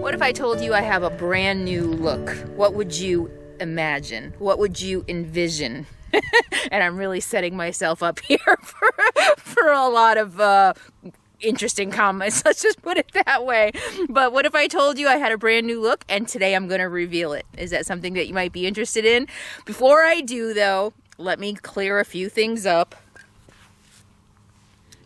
What if I told you I have a brand new look? What would you imagine? What would you envision? And I'm really setting myself up here for a lot of interesting comments. Let's just put it that way. But what if I told you I had a brand new look and today I'm going to reveal it? Is that something that you might be interested in? Before I do though, let me clear a few things up.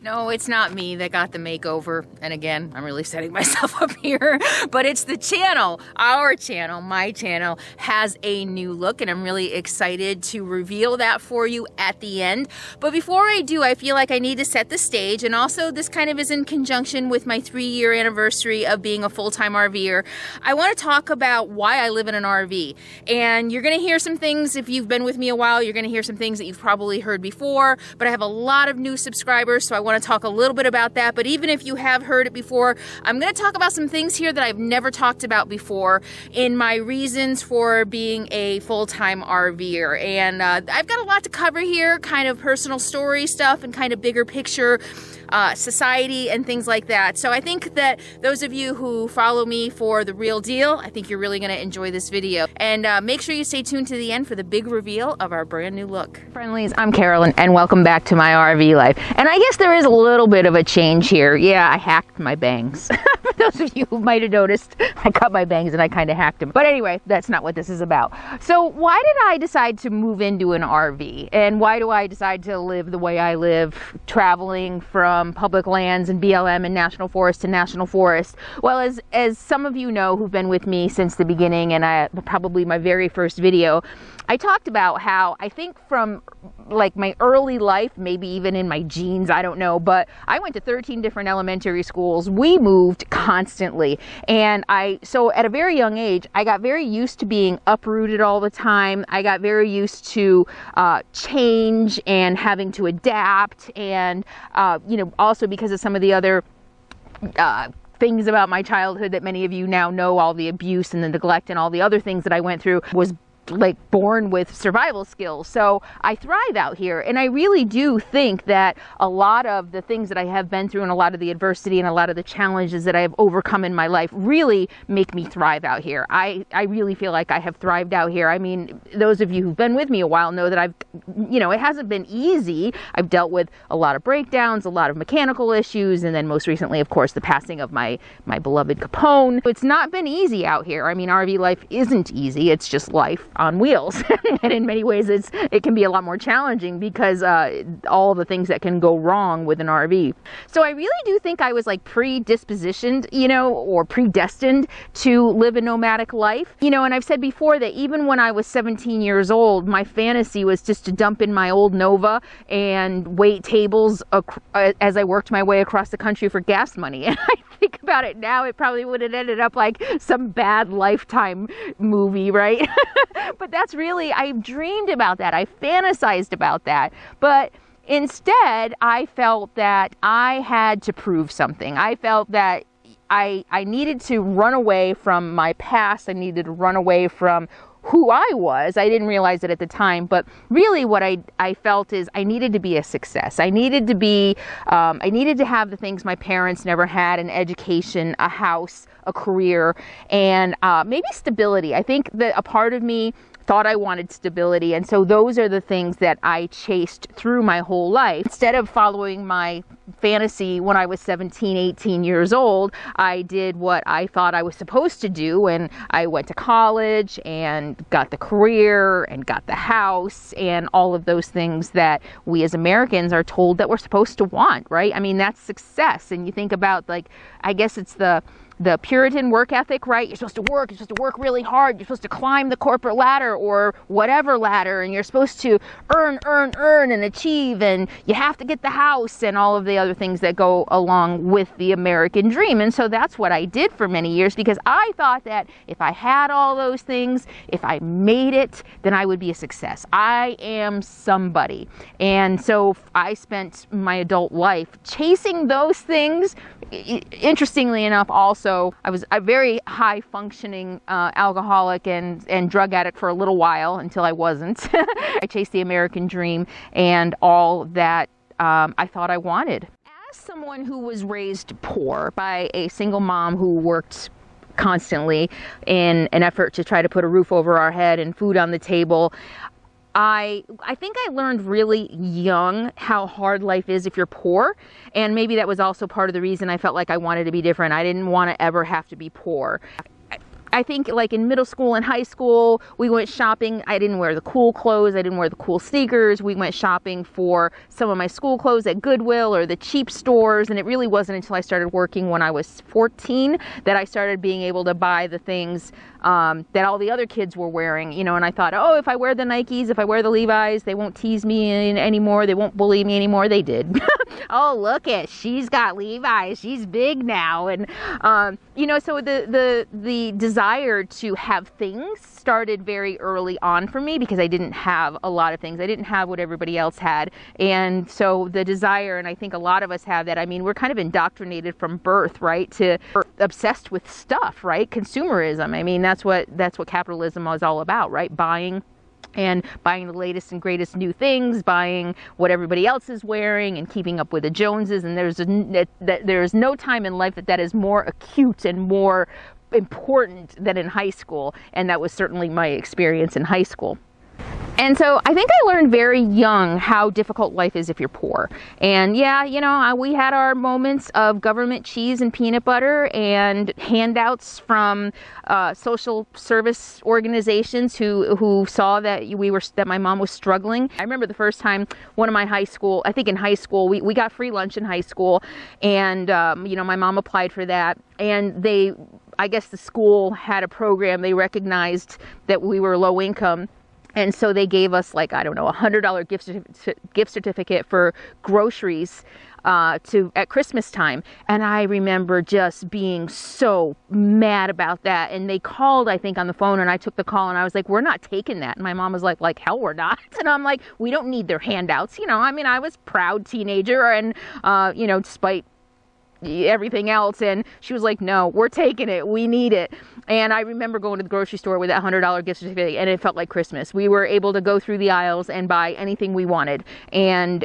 No, it's not me that got the makeover. And again, I'm really setting myself up here. But it's the channel. Our channel, my channel, has a new look. And I'm really excited to reveal that for you at the end. But before I do, I feel like I need to set the stage. And also, this kind of is in conjunction with my 3-year anniversary of being a full-time RVer. I want to talk about why I live in an RV. And you're going to hear some things, if you've been with me a while, you're going to hear some things that you've probably heard before. But I have a lot of new subscribers, so I want to talk a little bit about that. But even if you have heard it before, I'm going to talk about some things here that I've never talked about before in my reasons for being a full-time RVer. And I've got a lot to cover here, kind of personal story stuff and kind of bigger picture society and things like that. So I think that those of you who follow me for the real deal, I think you're really going to enjoy this video. And make sure you stay tuned to the end for the big reveal of our brand new look. Friendlies, I'm Carolyn and welcome back to my RV life. And I guess there is a little bit of a change here. Yeah, I hacked my bangs. For those of you who might have noticed, I cut my bangs and I kind of hacked them. But anyway, that's not what this is about. So why did I decide to move into an RV? And why do I decide to live the way I live, traveling from public lands and BLM and national forest to national forest? Well, as some of you know who've been with me since the beginning, and probably my very first video, I talked about how I think from like my early life, maybe even in my genes, I don't know, but I went to 13 different elementary schools. We moved constantly. And so at a very young age, I got very used to being uprooted all the time. I got very used to change and having to adapt. And, you know, also because of some of the other things about my childhood that many of you now know, all the abuse and the neglect and all the other things that I went through, was like born with survival skills. So I thrive out here. And I really do think that a lot of the things that I have been through and a lot of the adversity and a lot of the challenges that I have overcome in my life really make me thrive out here. I really feel like I have thrived out here. I mean, those of you who've been with me a while know that you know, it hasn't been easy. I've dealt with a lot of breakdowns, a lot of mechanical issues, and then most recently, of course, the passing of my beloved Capone. It's not been easy out here. I mean, RV life isn't easy. It's just life on wheels. And in many ways it can be a lot more challenging because all the things that can go wrong with an RV. So I really do think I was like predispositioned, you know, or predestined to live a nomadic life. You know, and I've said before that even when I was 17 years old, my fantasy was just to dump in my old Nova and wait tables as I worked my way across the country for gas money. And I think about it now, it probably would have ended up like some bad Lifetime movie, right? But that's really, I dreamed about that. I fantasized about that. But instead, I felt that I had to prove something. I felt that I needed to run away from my past. I needed to run away from who I was. I didn't realize it at the time, but really what I felt is I needed to be a success. I needed to be, I needed to have the things my parents never had: an education, a house, a career, and maybe stability. I think that a part of me thought I wanted stability, and so those are the things that I chased through my whole life. Instead of following my fantasy when I was 17, 18 years old, I did what I thought I was supposed to do, and I went to college and got the career and got the house and all of those things that we as Americans are told that we're supposed to want, right? I mean, that's success. And you think about, like, I guess it's the Puritan work ethic, right? You're supposed to work really hard. You're supposed to climb the corporate ladder or whatever ladder, and you're supposed to earn and achieve, and you have to get the house and all of the other things that go along with the American dream. And so that's what I did for many years, because I thought that if I had all those things, if I made it, then I would be a success. I am somebody. And so I spent my adult life chasing those things. Interestingly enough, also, I was a very high functioning alcoholic and drug addict for a little while until I wasn't. I chased the American dream and all that I thought I wanted. As someone who was raised poor by a single mom who worked constantly in an effort to try to put a roof over our head and food on the table. I think I learned really young how hard life is if you're poor, and maybe that was also part of the reason I felt like I wanted to be different. I didn't want to ever have to be poor. I think like in middle school and high school, we went shopping. I didn't wear the cool clothes. I didn't wear the cool sneakers. We went shopping for some of my school clothes at Goodwill or the cheap stores. And it really wasn't until I started working when I was 14 that I started being able to buy the things that all the other kids were wearing, you know, and I thought, oh, if I wear the Nikes, if I wear the Levi's, they won't tease me anymore. They won't bully me anymore. They did. Oh, look it. She's got Levi's. She's big now. And, you know, so the desire to have things started very early on for me because I didn't have a lot of things. I didn't have what everybody else had. And so the desire, and I think a lot of us have that. I mean, we're kind of indoctrinated from birth, right? To obsessed with stuff, right? Consumerism. I mean, that's what capitalism is all about, right? Buying the latest and greatest new things, buying what everybody else is wearing and keeping up with the Joneses. And there's no time in life that is more acute and more important than in high school. And that was certainly my experience in high school. And so I think I learned very young how difficult life is if you're poor. And yeah, you know, we had our moments of government cheese and peanut butter and handouts from social service organizations who saw that that my mom was struggling. I remember the first time I think in high school, we got free lunch in high school, and you know, my mom applied for that, and I guess the school had a program. They recognized that we were low income. And so they gave us, like, I don't know, $100 gift certificate for groceries at Christmas time. And I remember just being so mad about that. And they called, I think, on the phone, and I took the call, and I was like, we're not taking that. And my mom was like hell we're not. And I'm like, we don't need their handouts. You know, I mean, I was a proud teenager, and, you know, despite everything else, and she was like, no, we're taking it, we need it. And I remember going to the grocery store with that $100 gift certificate, and it felt like Christmas. We were able to go through the aisles and buy anything we wanted, and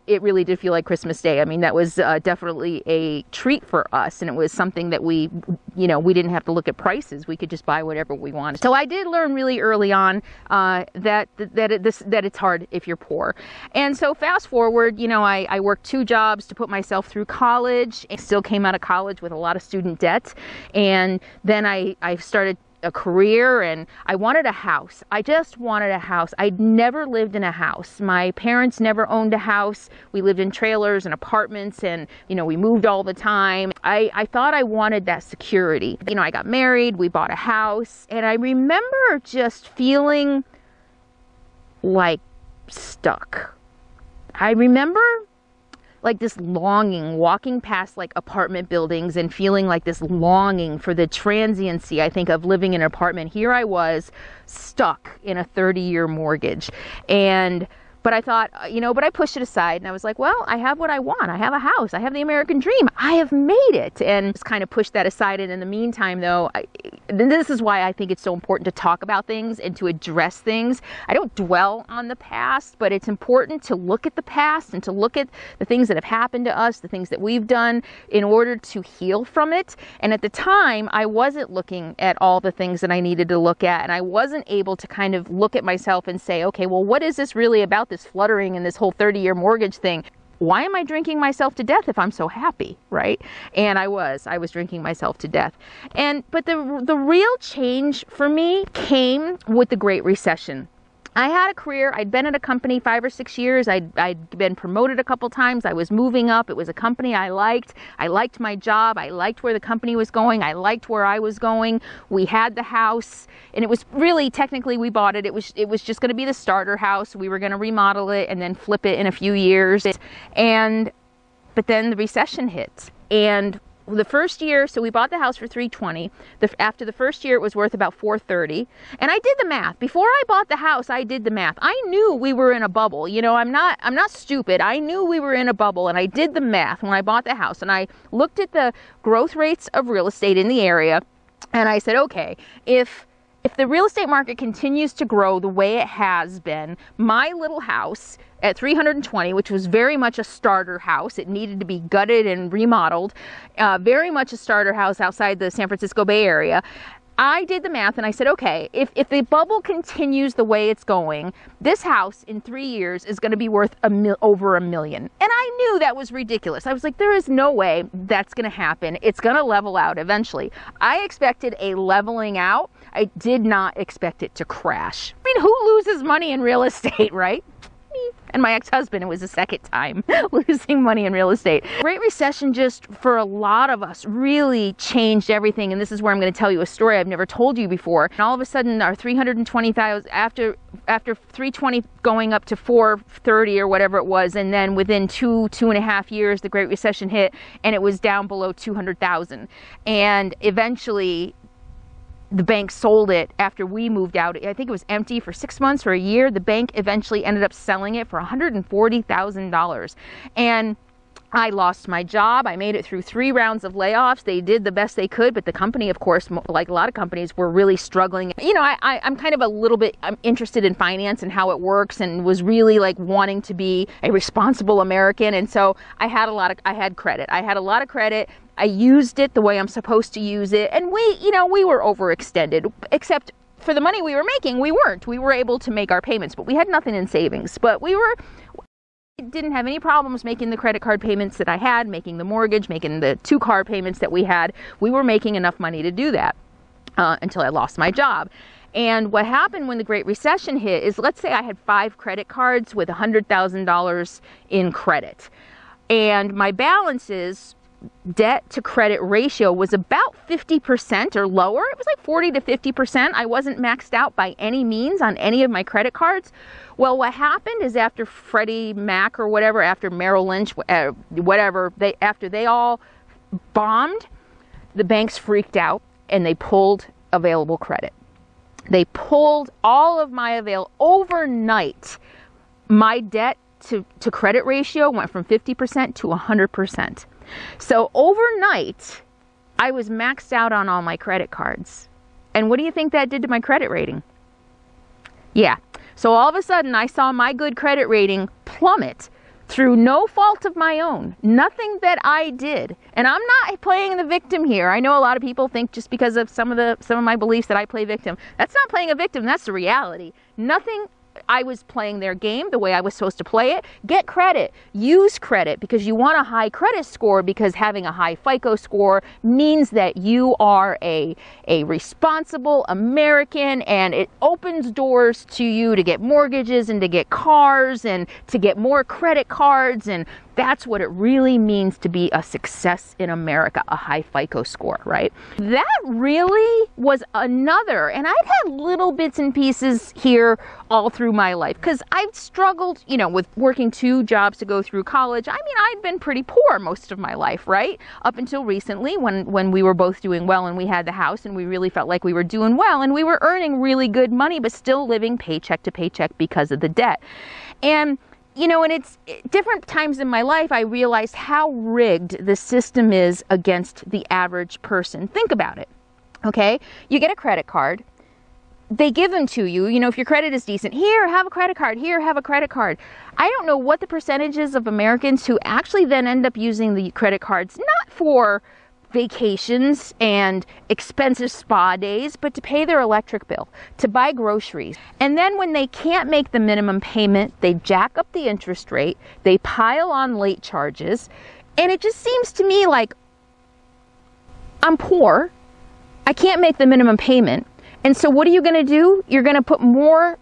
it really did feel like Christmas Day. I mean, that was definitely a treat for us, and it was something that we didn't have to look at prices. We could just buy whatever we wanted. So I did learn really early on that it's hard if you're poor. And so fast forward, you know, I worked 2 jobs to put myself through college. I still came out of college with a lot of student debt, and then I started a career, and I wanted a house. I just wanted a house. I'd never lived in a house. My parents never owned a house. We lived in trailers and apartments, and, you know, we moved all the time. I thought I wanted that security. You know, I got married, we bought a house, and I remember just feeling like stuck. I remember like this longing, walking past like apartment buildings and feeling like this longing for the transiency, I think, of living in an apartment. Here I was stuck in a 30-year mortgage. But I thought, you know, but I pushed it aside, and I was like, well, I have what I want. I have a house. I have the American dream. I have made it. And just kind of pushed that aside. And in the meantime, though, this is why I think it's so important to talk about things and to address things. I don't dwell on the past, but it's important to look at the past and to look at the things that have happened to us, the things that we've done in order to heal from it. And at the time, I wasn't looking at all the things that I needed to look at, and I wasn't able to kind of look at myself and say, okay, well, what is this really about, this fluttering and this whole 30-year mortgage thing? Why am I drinking myself to death if I'm so happy, right? And I was drinking myself to death. But the real change for me came with the Great Recession. I had a career. I'd been at a company 5 or 6 years. I'd been promoted a couple times. I was moving up. It was a company I liked. I liked my job. I liked where the company was going. I liked where I was going. We had the house, and it was really, technically, we bought it. It was just going to be the starter house. We were going to remodel it and then flip it in a few years. But then the recession hit, and the first year, so we bought the house for $320. After the first year, it was worth about $430. And I did the math. Before I bought the house, I did the math. I knew we were in a bubble. You know, I'm not stupid. I knew we were in a bubble, and I did the math when I bought the house. And I looked at the growth rates of real estate in the area, and I said, okay, if If the real estate market continues to grow the way it has been, my little house at 320, which was very much a starter house, it needed to be gutted and remodeled, very much a starter house outside the San Francisco Bay Area. I did the math and I said, okay, if the bubble continues the way it's going, this house in 3 years is going to be worth over $1 million. And I knew that was ridiculous. I was like, there is no way that's going to happen. It's going to level out eventually. I expected a leveling out. I did not expect it to crash. I mean, who loses money in real estate, right? And my ex-husband, it was the second time losing money in real estate. Great Recession just, for a lot of us, really changed everything. And this is where I'm going to tell you a story I've never told you before. And all of a sudden, our 320,000, after 320 going up to 430 or whatever it was, and then within two and a half years, the Great Recession hit, and it was down below 200,000. And eventually, the bank sold it after we moved out. I think it was empty for 6 months or a year. The bank eventually ended up selling it for $140,000. And I lost my job. I made it through 3 rounds of layoffs. They did the best they could, but the company, of course, like a lot of companies, were really struggling. You know, I'm kind of I'm interested in finance and how it works, and was really like wanting to be a responsible American. And so I had credit. I had a lot of credit. I used it the way I'm supposed to use it. And we were overextended, except for the money we were making, we weren't. We were able to make our payments, but we had nothing in savings. But didn't have any problems making the credit card payments that I had, making the mortgage, making the 2 car payments that we had. We were making enough money to do that until I lost my job. And what happened when the Great Recession hit is, let's say I had 5 credit cards with $100,000 in credit. And my balances, debt to credit ratio, was about 50% or lower. It was like 40 to 50%. I wasn't maxed out by any means on any of my credit cards. Well, what happened is, after Freddie Mac or whatever, after Merrill Lynch, whatever, after they all bombed, the banks freaked out and they pulled available credit. They pulled all of my overnight. My debt to credit ratio went from 50% to 100%. So overnight, I was maxed out on all my credit cards. And what do you think that did to my credit rating? Yeah. So all of a sudden, I saw my good credit rating plummet through no fault of my own. Nothing that I did. And I'm not playing the victim here. I know a lot of people think just because of some of my beliefs that I play victim. That's not playing a victim. That's the reality. Nothing. I was playing their game the way I was supposed to play it. Get credit. Use credit, because you want a high credit score, because having a high FICO score means that you are a responsible American, and it opens doors to you to get mortgages and to get cars and to get more credit cards, and that's what it really means to be a success in America, a high FICO score, right? That really was another, and I've had little bits and pieces here all through my life, because I've struggled, with working 2 jobs to go through college. I mean, I'd been pretty poor most of my life, right? Up until recently, when we were both doing well and we had the house and we really felt like we were doing well and we were earning really good money, but still living paycheck to paycheck because of the debt. And and it's different times in my life, I realized how rigged the system is against the average person. Think about it, okay? You get a credit card. They give them to you, if your credit is decent. Here, have a credit card. Here, have a credit card. I don't know what the percentage is of Americans who actually then end up using the credit cards, not for vacations and expensive spa days, but to pay their electric bill, to buy groceries. And then when they can't make the minimum payment, they jack up the interest rate, they pile on late charges, and it just seems to me like I'm poor, I can't make the minimum payment, and so what are you going to do? You're going to put more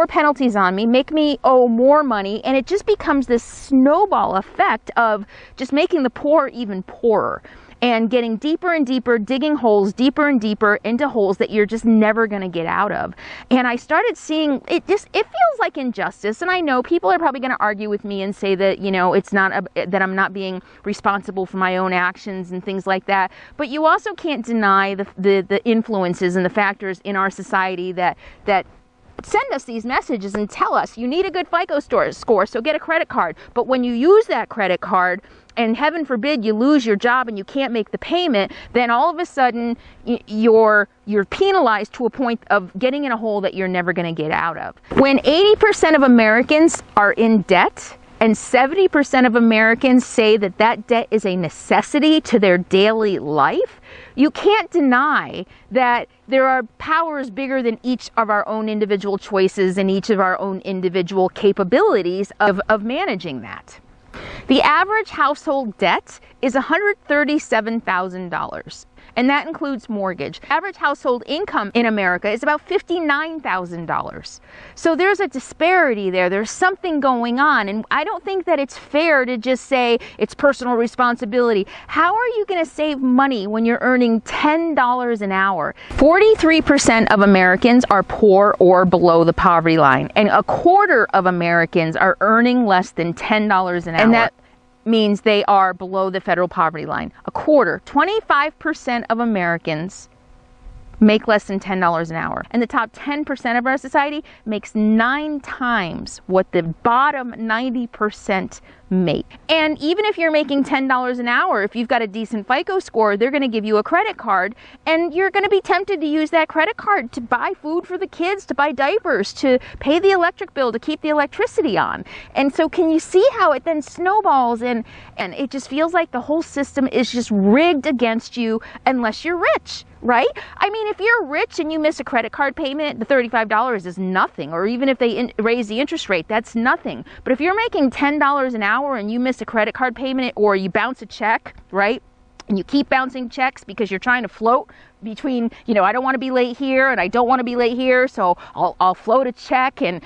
penalties on me, make me owe more money, and it just becomes this snowball effect of just making the poor even poorer. And getting deeper and deeper, digging holes deeper and deeper into holes that you're just never going to get out of. And I started seeing, it feels like injustice. And I know people are probably going to argue with me and say that, it's not, that I'm not being responsible for my own actions and things like that. But you also can't deny the influences and the factors in our society that send us these messages and tell us you need a good FICO score, so get a credit card. But when you use that credit card, and heaven forbid you lose your job and you can't make the payment, then all of a sudden you're penalized to a point of getting in a hole that you're never going to get out of. When 80% of Americans are in debt, and 70% of Americans say that that debt is a necessity to their daily life, you can't deny that there are powers bigger than each of our own individual choices and each of our own individual capabilities of managing that. The average household debt is $137,000. And that includes mortgage. Average household income in America is about $59,000. So there's a disparity there. There's something going on. And I don't think that it's fair to just say it's personal responsibility. How are you going to save money when you're earning $10 an hour? 43% of Americans are poor or below the poverty line. And a quarter of Americans are earning less than $10 an hour. And that means they are below the federal poverty line. A quarter, 25% of Americans make less than $10 an hour. And the top 10% of our society makes 9 times what the bottom 90% make. And even if you're making $10 an hour, if you've got a decent FICO score, they're going to give you a credit card, and you're going to be tempted to use that credit card to buy food for the kids, to buy diapers, to pay the electric bill, to keep the electricity on. And so can you see how it then snowballs, and it just feels like the whole system is just rigged against you unless you're rich, right? I mean, if you're rich and you miss a credit card payment, the $35 is nothing. Or even if they raise the interest rate, that's nothing. But if you're making $10 an hour and you miss a credit card payment, or you bounce a check, right? And you keep bouncing checks because you're trying to float between, I don't want to be late here and I don't want to be late here, so I'll float a check and,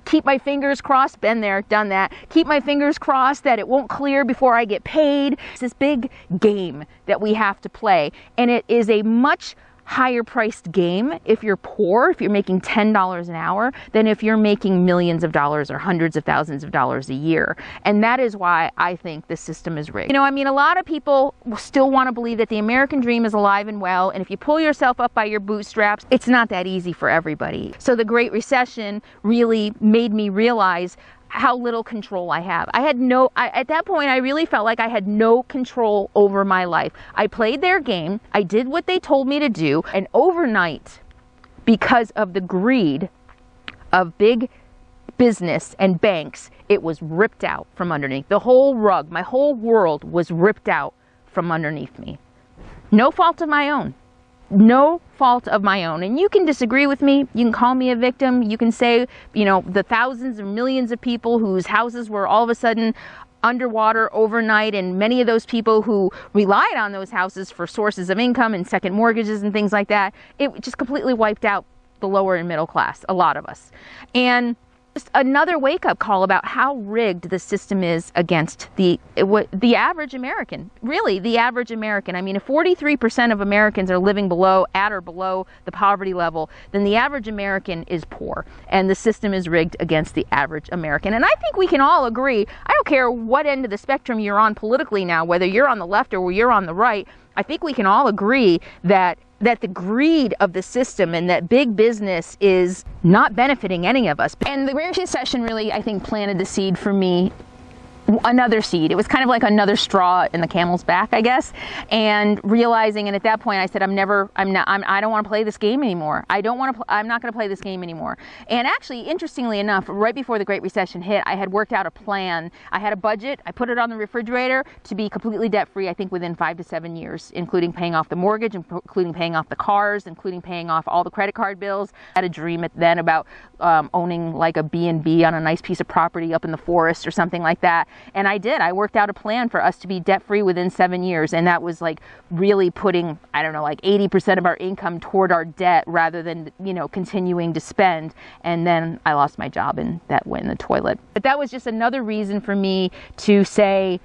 keep my fingers crossed. Been there, done that. Keep my fingers crossed that it won't clear before I get paid. It's this big game that we have to play, and it is a much higher priced game if you're poor, if you're making $10 an hour, than if you're making millions of dollars or hundreds of thousands of dollars a year. And that is why I think the system is rigged. A lot of people still want to believe that the American dream is alive and well, and if you pull yourself up by your bootstraps, it's not that easy for everybody. So the Great Recession really made me realize how little control I have. At that point, I really felt like I had no control over my life. I played their game, I did what they told me to do, and overnight, because of the greed of big business and banks, it was ripped out from underneath. The whole rug, my whole world was ripped out from underneath me. No fault of my own. No fault of my own. And you can disagree with me. You can call me a victim. You can say, the thousands or millions of people whose houses were all of a sudden underwater overnight, and many of those people who relied on those houses for sources of income and second mortgages and things like that, it just completely wiped out the lower and middle class, a lot of us. And just another wake-up call about how rigged the system is against the average American. Really, the average American. I mean, if 43% of Americans are living at or below the poverty level, then the average American is poor, and the system is rigged against the average American. And I think we can all agree, I don't care what end of the spectrum you're on politically now, whether you're on the left or you're on the right, I think we can all agree that the greed of the system and that big business is not benefiting any of us. And the Great Recession really, I think, planted the seed for me, another seed. It was kind of like another straw in the camel's back, I guess, and realizing, and at that point I said, I don't want to play this game anymore. I'm not going to play this game anymore. And actually, interestingly enough, right before the Great Recession hit, I had worked out a plan. I had a budget. I put it on the refrigerator to be completely debt-free, I think within 5 to 7 years, including paying off the mortgage, including paying off the cars, including paying off all the credit card bills. I had a dream then about owning like a B&B on a nice piece of property up in the forest or something like that. And I did. I worked out a plan for us to be debt-free within 7 years. And that was like really putting, I don't know, like 80% of our income toward our debt rather than, continuing to spend. And then I lost my job and that went in the toilet. But that was just another reason for me to say,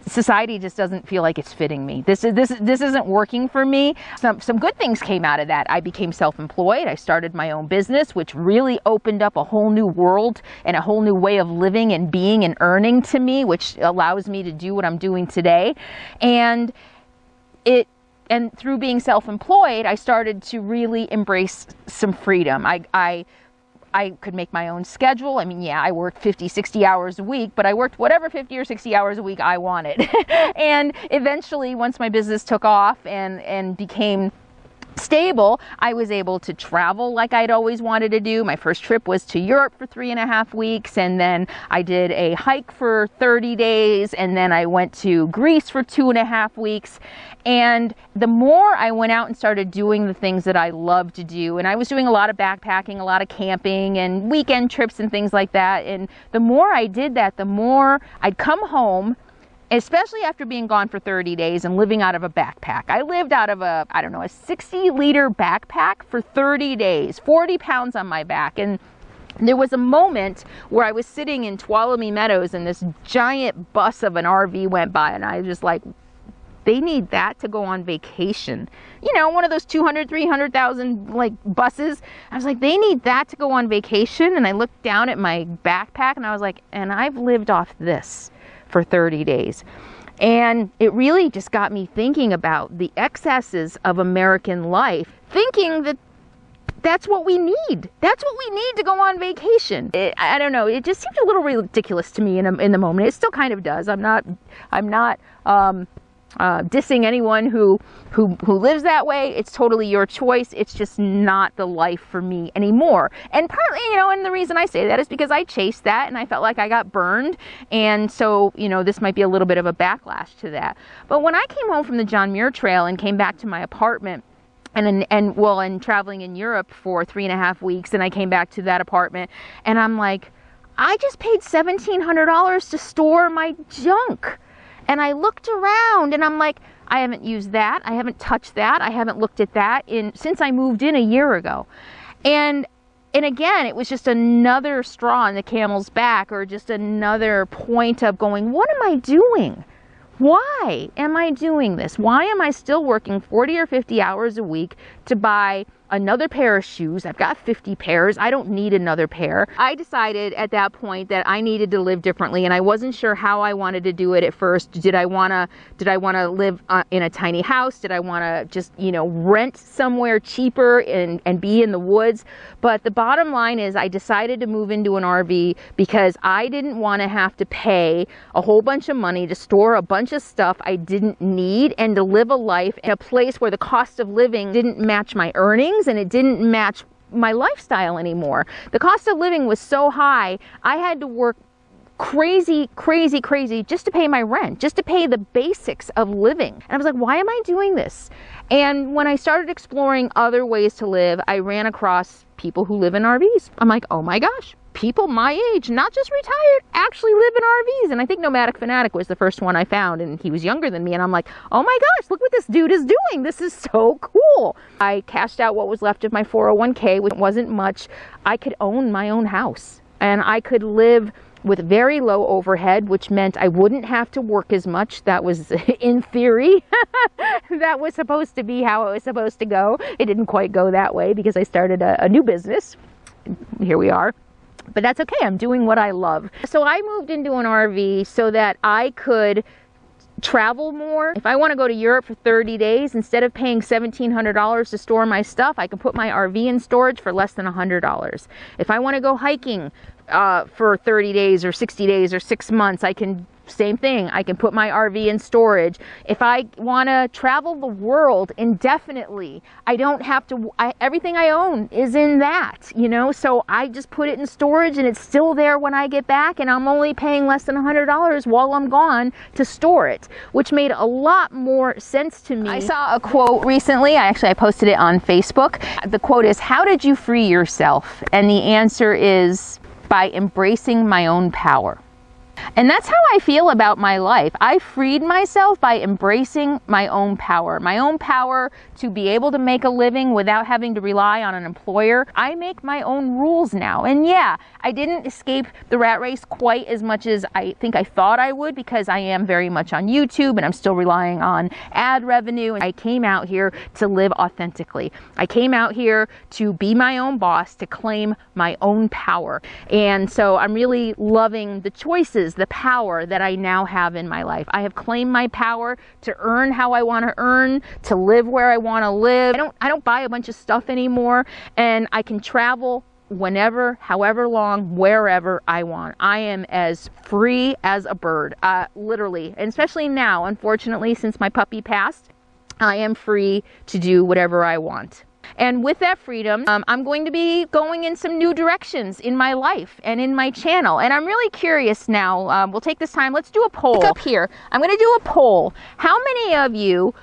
society just doesn't feel like it's fitting me. This isn't working for me. Some good things came out of that. I became self-employed. I started my own business, which really opened up a whole new world and a whole new way of living and being and earning to me, which allows me to do what I'm doing today. And through being self-employed, I started to really embrace some freedom. I I could make my own schedule. I mean, yeah, I worked 50, 60 hours a week, but I worked whatever 50 or 60 hours a week I wanted. And eventually, once my business took off and became stable, I was able to travel like I'd always wanted to do. My first trip was to Europe for 3.5 weeks, and then I did a hike for 30 days, and then I went to Greece for 2.5 weeks. And the more I went out and started doing the things that I love to do, and I was doing a lot of backpacking, a lot of camping and weekend trips and things like that, and the more I did that, the more I'd come home, especially after being gone for 30 days and living out of a backpack. I lived out of a 60-liter backpack for 30 days, 40 pounds on my back. And there was a moment where I was sitting in Tuolumne Meadows and this giant bus of an RV went by, and I was just like, they need that to go on vacation. You know, one of those 200, 300,000 like buses. I was like, they need that to go on vacation. And I looked down at my backpack and I was like, and I've lived off this for 30 days. And it really just got me thinking about the excesses of American life, thinking that that's what we need. That's what we need to go on vacation. I don't know. It just seemed a little ridiculous to me in the moment. It still kind of does. I'm not dissing anyone who lives that way. It's totally your choice. It's just not the life for me anymore. And partly, you know, and the reason I say that is because I chased that and I felt like I got burned. And so, you know, this might be a little bit of a backlash to that. But when I came home from the John Muir Trail and came back to my apartment, and traveling in Europe for 3.5 weeks, and I came back to that apartment, and I'm like, I just paid $1,700 to store my junk. And I looked around and I'm like, I haven't used that. I haven't touched that. I haven't looked at that since I moved in a year ago. And again, it was just another straw on the camel's back, or just another point of going, what am I doing? Why am I doing this? Why am I still working 40 or 50 hours a week to buy another pair of shoes? I've got 50 pairs. I don't need another pair. I decided at that point that I needed to live differently, and I wasn't sure how I wanted to do it at first. Did I want to live in a tiny house? Did I want to just, you know, rent somewhere cheaper and be in the woods? But the bottom line is I decided to move into an RV because I didn't want to have to pay a whole bunch of money to store a bunch of stuff I didn't need, and to live a life in a place where the cost of living didn't match my earnings and it didn't match my lifestyle anymore. The cost of living was so high, I had to work crazy just to pay my rent, just to pay the basics of living. And I was like, why am I doing this? And when I started exploring other ways to live, I ran across people who live in RVs. I'm like, oh my gosh, people my age, not just retired, actually live in RVs. And I think Nomadic Fanatic was the first one I found, and he was younger than me. And I'm like, oh my gosh, look what this dude is doing. This is so cool. I cashed out what was left of my 401k, which wasn't much. I could own my own house, and I could live with very low overhead, which meant I wouldn't have to work as much. That was, in theory, that was supposed to be how it was supposed to go. It didn't quite go that way because I started a new business. Here we are. But that's okay. I'm doing what I love. So I moved into an RV so that I could travel more. If I want to go to Europe for 30 days, instead of paying $1,700 to store my stuff, I can put my RV in storage for less than $100. If I want to go hiking for 30 days or 60 days or 6 months, I can, same thing, I can put my RV in storage. If I want to travel the world indefinitely, I don't have to, everything I own is in that, you know, so I just put it in storage and it's still there when I get back, and I'm only paying less than $100 while I'm gone to store it, which made a lot more sense to me. I saw a quote recently, I posted it on Facebook. The quote is, how did you free yourself? And the answer is, by embracing my own power. And that's how I feel about my life. I freed myself by embracing my own power to be able to make a living without having to rely on an employer. I make my own rules now. And yeah, I didn't escape the rat race quite as much as I think I thought I would, because I am very much on YouTube and I'm still relying on ad revenue. And I came out here to live authentically. I came out here to be my own boss, to claim my own power. And so I'm really loving the choices, the power that I now have in my life. I have claimed my power to earn how I want to earn, to live where I want to live. I don't buy a bunch of stuff anymore, and I can travel whenever, however long, wherever I want. I am as free as a bird, literally, and especially now, unfortunately, since my puppy passed, I am free to do whatever I want. And with that freedom, I'm going to be going in some new directions in my life and in my channel. And I'm really curious now. We'll take this time. Let's do a poll. Up here, I'm going to do a poll. How many of you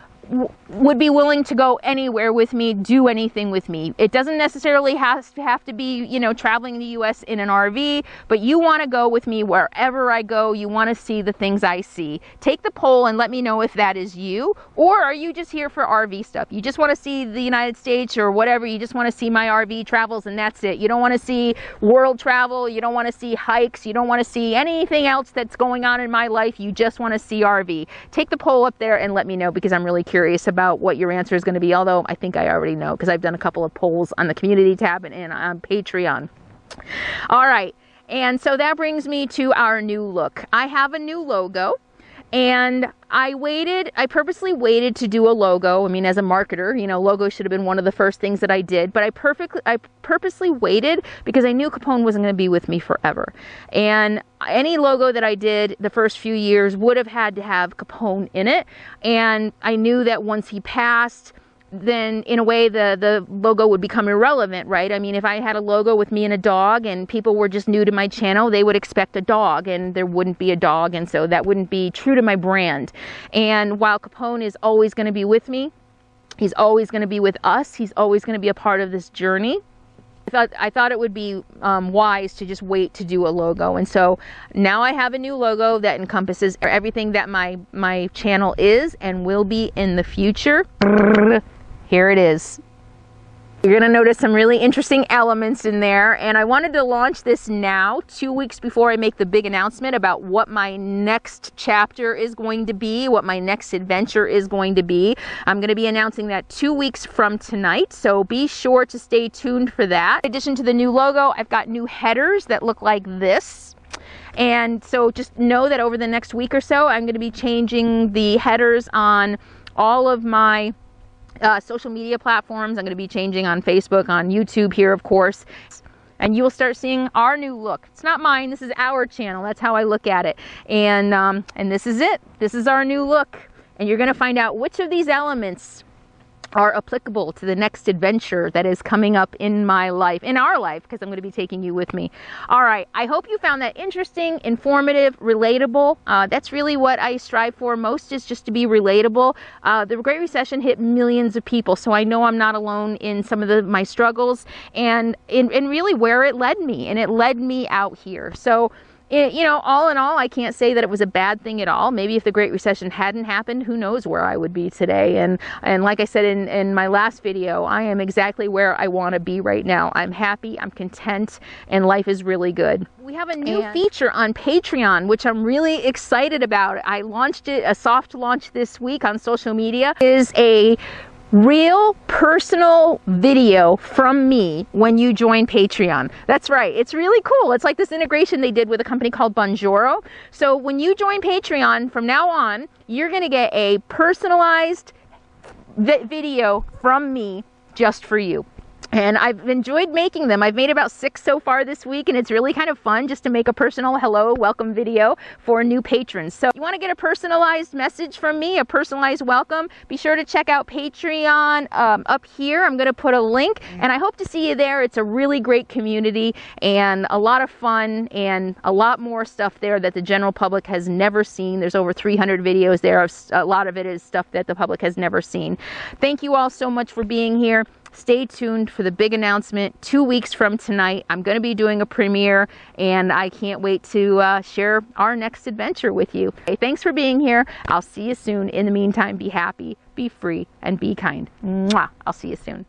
would be willing to go anywhere with me, do anything with me? It doesn't necessarily have to be, you know, traveling the US in an RV, but you want to go with me wherever I go. You want to see the things I see. Take the poll and let me know if that is you, or are you just here for RV stuff? You just want to see the United States or whatever. You just want to see my RV travels and that's it. You don't want to see world travel. You don't want to see hikes. You don't want to see anything else that's going on in my life. You just want to see RV. Take the poll up there and let me know, because I'm really curious about what your answer is going to be, although I think I already know because I've done a couple of polls on the community tab and on Patreon. All right, and so that brings me to our new look. I have a new logo, and I purposely waited to do a logo. I mean, as a marketer, you know, logo should have been one of the first things that I did, but I purposely waited because I knew Capone wasn't going to be with me forever. And any logo that I did the first few years would have had to have Capone in it. And I knew that once he passed, then in a way the logo would become irrelevant, right? I mean, if I had a logo with me and a dog and people were just new to my channel, they would expect a dog and there wouldn't be a dog, and so that wouldn't be true to my brand. And while Capone is always going to be with me, he's always going to be with us, he's always going to be a part of this journey, I thought it would be wise to just wait to do a logo. And so now I have a new logo that encompasses everything that my channel is and will be in the future. Here it is. You're going to notice some really interesting elements in there, and I wanted to launch this now, 2 weeks before I make the big announcement about what my next chapter is going to be, what my next adventure is going to be. I'm going to be announcing that 2 weeks from tonight, so be sure to stay tuned for that. In addition to the new logo, I've got new headers that look like this. And so just know that over the next week or so, I'm going to be changing the headers on all of my social media platforms. I'm going to be changing on Facebook, on YouTube here, of course, and you will start seeing our new look. It's not mine, this is our channel. That's how I look at it. And this is it. This is our new look, and you're going to find out which of these elements are applicable to the next adventure that is coming up in my life, in our life, because I'm going to be taking you with me. All right, I hope you found that interesting, informative, relatable. That's really what I strive for most, is just to be relatable. The Great Recession hit millions of people, so I know I'm not alone in some of my struggles and in really where it led me, and it led me out here. So you know, all in all, I can't say that it was a bad thing at all. Maybe if the Great Recession hadn't happened, who knows where I would be today. And like I said in my last video, I am exactly where I want to be right now. I'm happy, I'm content, and life is really good. We have a new feature on Patreon, which I'm really excited about. I launched it, a soft launch this week on social media. It is a real personal video from me when you join Patreon. That's right, it's really cool. It's like this integration they did with a company called Bonjoro. So when you join Patreon, from now on, you're gonna get a personalized video from me just for you. And I've enjoyed making them. I've made about 6 so far this week, and it's really kind of fun just to make a personal hello, welcome video for new patrons. So if you want to get a personalized message from me, a personalized welcome, be sure to check out Patreon up here. I'm going to put a link, and I hope to see you there. It's a really great community and a lot of fun and a lot more stuff there that the general public has never seen. There's over 300 videos there. A lot of it is stuff that the public has never seen. Thank you all so much for being here. Stay tuned for the big announcement 2 weeks from tonight. I'm going to be doing a premiere, and I can't wait to share our next adventure with you. Hey, thanks for being here. I'll see you soon. In the meantime, be happy, be free, and be kind. Mwah. I'll see you soon.